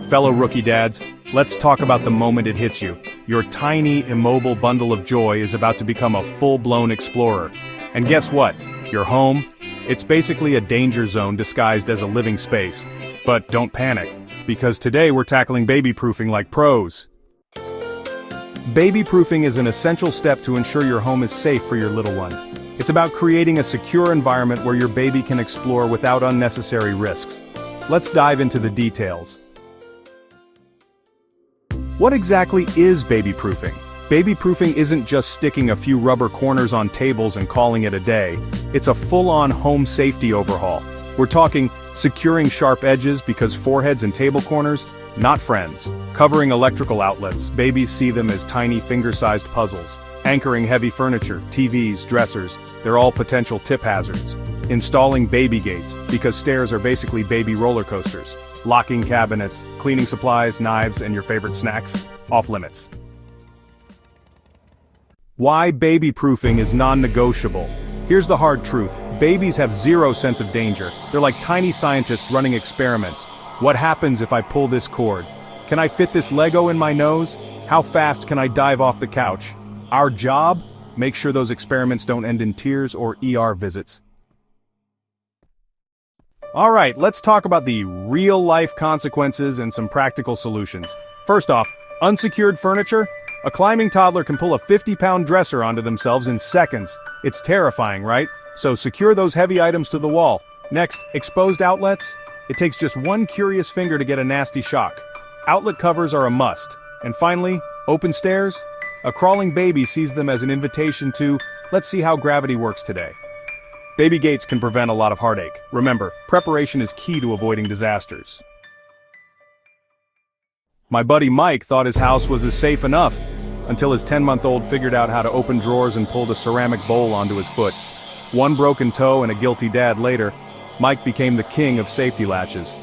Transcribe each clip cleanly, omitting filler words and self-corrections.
Fellow rookie dads, let's talk about the moment it hits you. Your tiny, immobile bundle of joy is about to become a full-blown explorer. And guess what? Your home? It's basically a danger zone disguised as a living space. But don't panic, because today we're tackling baby-proofing like pros. Baby-proofing is an essential step to ensure your home is safe for your little one. It's about creating a secure environment where your baby can explore without unnecessary risks. Let's dive into the details. What exactly is baby-proofing? Baby-proofing isn't just sticking a few rubber corners on tables and calling it a day. It's a full-on home safety overhaul. We're talking securing sharp edges because foreheads and table corners, not friends. Covering electrical outlets, babies see them as tiny finger-sized puzzles. Anchoring heavy furniture, TVs, dressers, they're all potential tip hazards. Installing baby gates, because stairs are basically baby roller coasters. Locking cabinets, cleaning supplies, knives, and your favorite snacks, off limits. Why baby-proofing is non-negotiable. Here's the hard truth. Babies have zero sense of danger. They're like tiny scientists running experiments. What happens if I pull this cord? Can I fit this Lego in my nose? How fast can I dive off the couch? Our job? Make sure those experiments don't end in tears or ER visits. Alright, let's talk about the real-life consequences and some practical solutions. First off, unsecured furniture? A climbing toddler can pull a 50-pound dresser onto themselves in seconds. It's terrifying, right? So secure those heavy items to the wall. Next, exposed outlets? It takes just one curious finger to get a nasty shock. Outlet covers are a must. And finally, open stairs? A crawling baby sees them as an invitation to, let's see how gravity works today. Baby gates can prevent a lot of heartache. Remember, preparation is key to avoiding disasters. My buddy Mike thought his house was as safe enough, until his 10-month-old figured out how to open drawers and pulled a ceramic bowl onto his foot. One broken toe and a guilty dad later, Mike became the king of safety latches.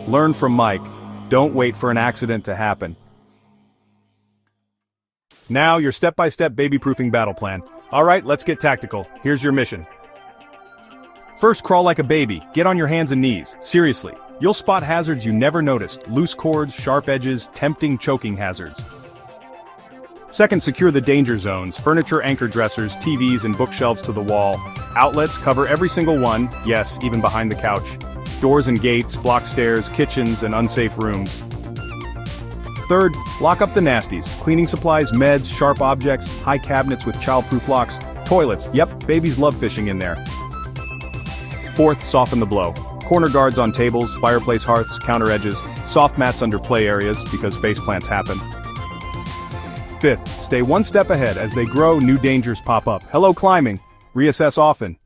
Learn from Mike. Don't wait for an accident to happen. Now, your step-by-step baby-proofing battle plan. Alright, let's get tactical. Here's your mission. First, crawl like a baby. Get on your hands and knees. Seriously. You'll spot hazards you never noticed. Loose cords, sharp edges, tempting choking hazards. Second, secure the danger zones. Furniture, anchor dressers, TVs, and bookshelves to the wall. Outlets, cover every single one. Yes, even behind the couch. Doors and gates, block stairs, kitchens, and unsafe rooms. Third, lock up the nasties. Cleaning supplies, meds, sharp objects, high cabinets with child-proof locks, toilets. Yep, babies love fishing in there. Fourth, soften the blow. Corner guards on tables, fireplace hearths, counter edges, soft mats under play areas because faceplants happen. Fifth, stay one step ahead. As they grow, new dangers pop up. Hello climbing. Reassess often.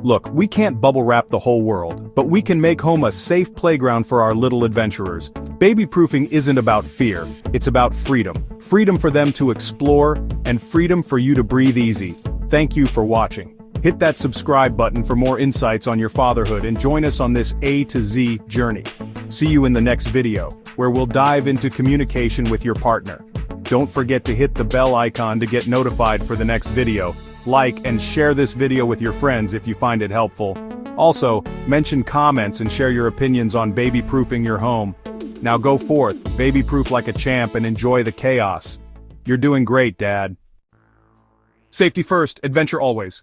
Look, we can't bubble wrap the whole world, but we can make home a safe playground for our little adventurers. Baby-proofing isn't about fear, it's about freedom. Freedom for them to explore, and freedom for you to breathe easy. Thank you for watching. Hit that subscribe button for more insights on your fatherhood and join us on this A to Z journey. See you in the next video, where we'll dive into communication with your partner. Don't forget to hit the bell icon to get notified for the next video. Like and share this video with your friends if you find it helpful. Also, mention comments and share your opinions on baby-proofing your home. Now go forth, baby-proof like a champ and enjoy the chaos. You're doing great, Dad. Safety first, adventure always.